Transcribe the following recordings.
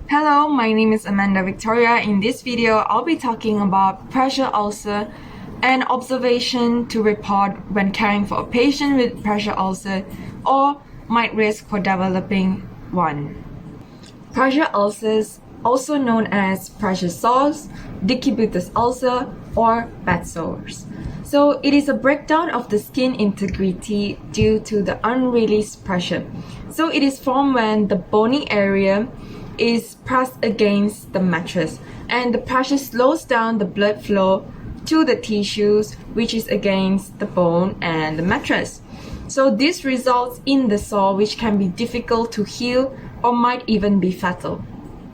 Hello, my name is Amanda Victoria. In this video, I'll be talking about pressure ulcer and observation to report when caring for a patient with pressure ulcer or might risk for developing one. Pressure ulcers, also known as pressure sores, decubitus ulcer, or bed sores. So it is a breakdown of the skin integrity due to the unreleased pressure. So it is formed when the bony area is pressed against the mattress and the pressure slows down the blood flow to the tissues which is against the bone and the mattress. So this results in the sore which can be difficult to heal or might even be fatal.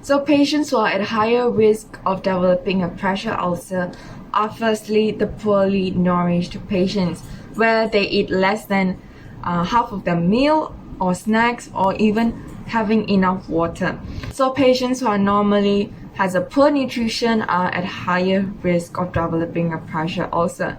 So patients who are at higher risk of developing a pressure ulcer are firstly the poorly nourished patients where they eat less than half of their meal or snacks or even having enough water. So patients who are normally has a poor nutrition are at higher risk of developing a pressure ulcer.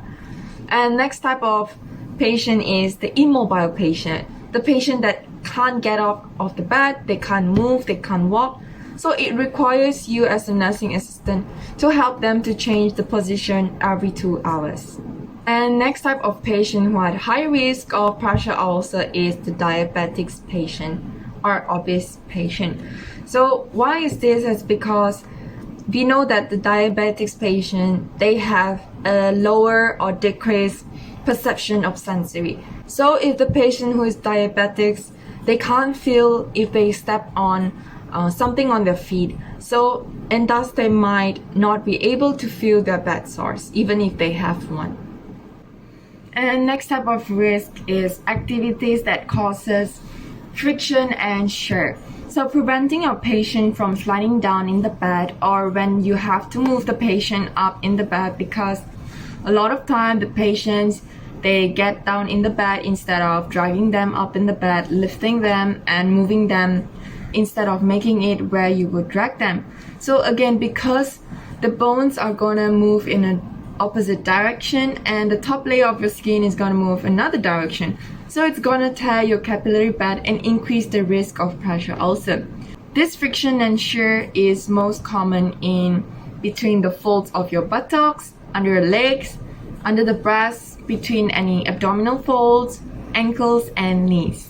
And next type of patient is the immobile patient, the patient that can't get up of the bed, they can't move, they can't walk. So it requires you as a nursing assistant to help them to change the position every 2 hours. And next type of patient who had high risk of pressure ulcer is the diabetics patient or obese patient. So why is this? Is because we know that the diabetics patient, they have a lower or decreased perception of sensory. So if the patient who is diabetics, they can't feel if they step on something on their feet, and thus they might not be able to feel their bed sores even if they have one. And next type of risk is activities that causes friction and shear. So preventing a patient from sliding down in the bed, or when you have to move the patient up in the bed, because a lot of time the patients, they get down in the bed instead of dragging them up in the bed, lifting them and moving them instead of making it where you would drag them. So again, because the bones are gonna move in an opposite direction and the top layer of your skin is gonna move another direction, so it's gonna tear your capillary bed and increase the risk of pressure ulcer. This friction and shear is most common in between the folds of your buttocks, under your legs, under the breasts, between any abdominal folds, ankles and knees.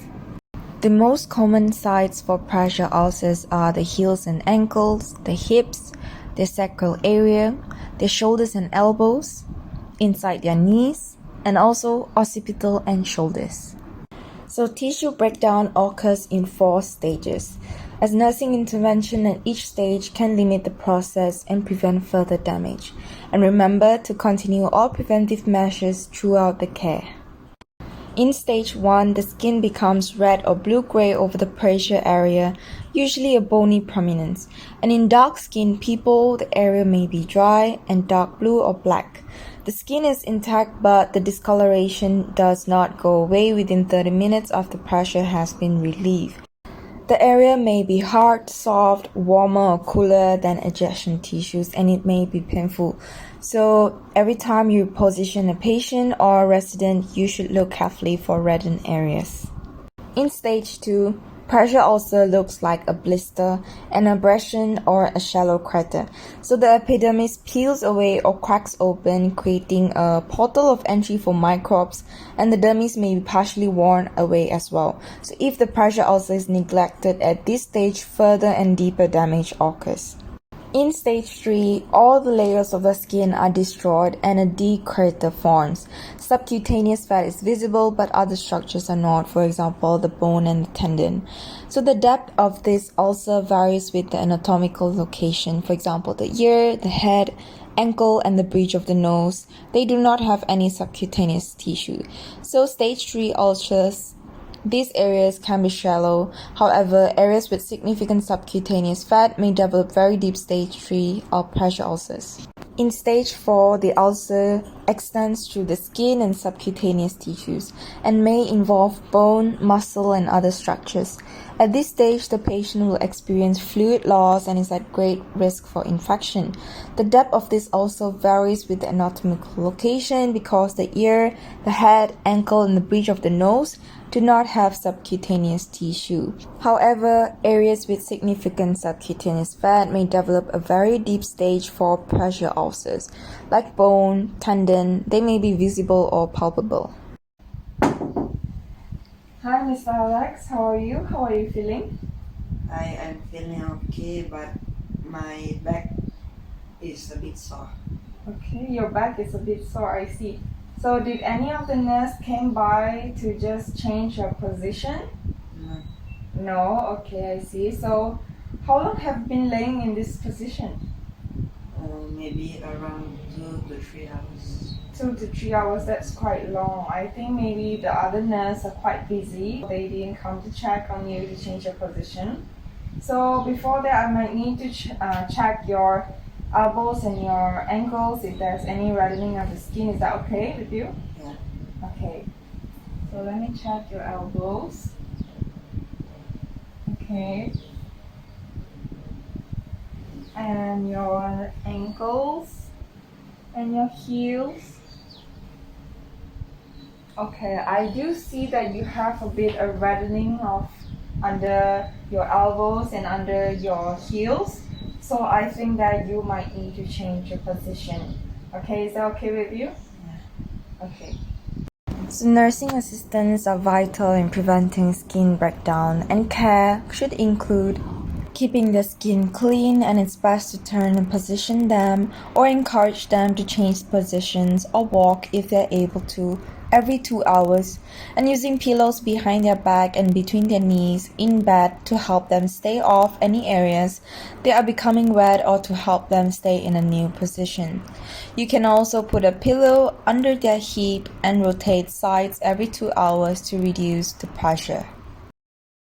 The most common sites for pressure ulcers are the heels and ankles, the hips, the sacral area, the shoulders and elbows, inside their knees, and also occipital and shoulders. So tissue breakdown occurs in 4 stages. As nursing intervention at each stage can limit the process and prevent further damage. And remember to continue all preventive measures throughout the care. In stage 1, the skin becomes red or blue-gray over the pressure area, usually a bony prominence. And in dark-skinned people, the area may be dry and dark blue or black. The skin is intact, but the discoloration does not go away within 30 minutes after pressure has been relieved. The area may be hard, soft, warmer or cooler than adjacent tissues, and it may be painful. So every time you position a patient or a resident, you should look carefully for reddened areas. In stage 2, pressure ulcer looks like a blister, an abrasion or a shallow crater. So the epidermis peels away or cracks open, creating a portal of entry for microbes, and the dermis may be partially worn away as well. So if the pressure ulcer is neglected at this stage, further and deeper damage occurs. In stage 3, all the layers of the skin are destroyed and a D crater forms. Subcutaneous fat is visible, but other structures are not, for example, the bone and the tendon. So the depth of this ulcer varies with the anatomical location. For example, the ear, the head, ankle, and the bridge of the nose. They do not have any subcutaneous tissue. So stage 3 ulcers, these areas can be shallow. However, areas with significant subcutaneous fat may develop very deep stage 3 or pressure ulcers. In stage 4, the ulcer extends through the skin and subcutaneous tissues and may involve bone, muscle, and other structures. At this stage, the patient will experience fluid loss and is at great risk for infection. The depth of this also varies with the anatomical location because the ear, the head, ankle, and the bridge of the nose do not have subcutaneous tissue. However, areas with significant subcutaneous fat may develop a very deep stage for pressure ulcers. Like bone, tendon, they may be visible or palpable. Hi, Mr. Alex. How are you? How are you feeling? I'm feeling okay, but my back is a bit sore. Okay, your back is a bit sore, I see. So did any of the nurse came by to just change your position? No, No? Okay, I see. So how long have you been laying in this position? maybe around 2 to 3 hours. 2 to 3 hours, that's quite long. I think maybe the other nurse are quite busy. They didn't come to check on you to change your position. So before that, I might need to check your elbows and your ankles if there's any reddening of the skin. Is that okay with you? Yeah. Okay. So let me check your elbows. Okay. And your ankles and your heels. Okay, I do see that you have a bit of reddening of under your elbows and under your heels. So I think that you might need to change your position. Okay, is that okay with you? Yeah. Okay. So nursing assistants are vital in preventing skin breakdown, and care should include keeping the skin clean, and it's best to turn and position them or encourage them to change positions or walk if they're able to every 2 hours, and using pillows behind their back and between their knees in bed to help them stay off any areas they are becoming red or to help them stay in a new position. You can also put a pillow under their hip and rotate sides every 2 hours to reduce the pressure.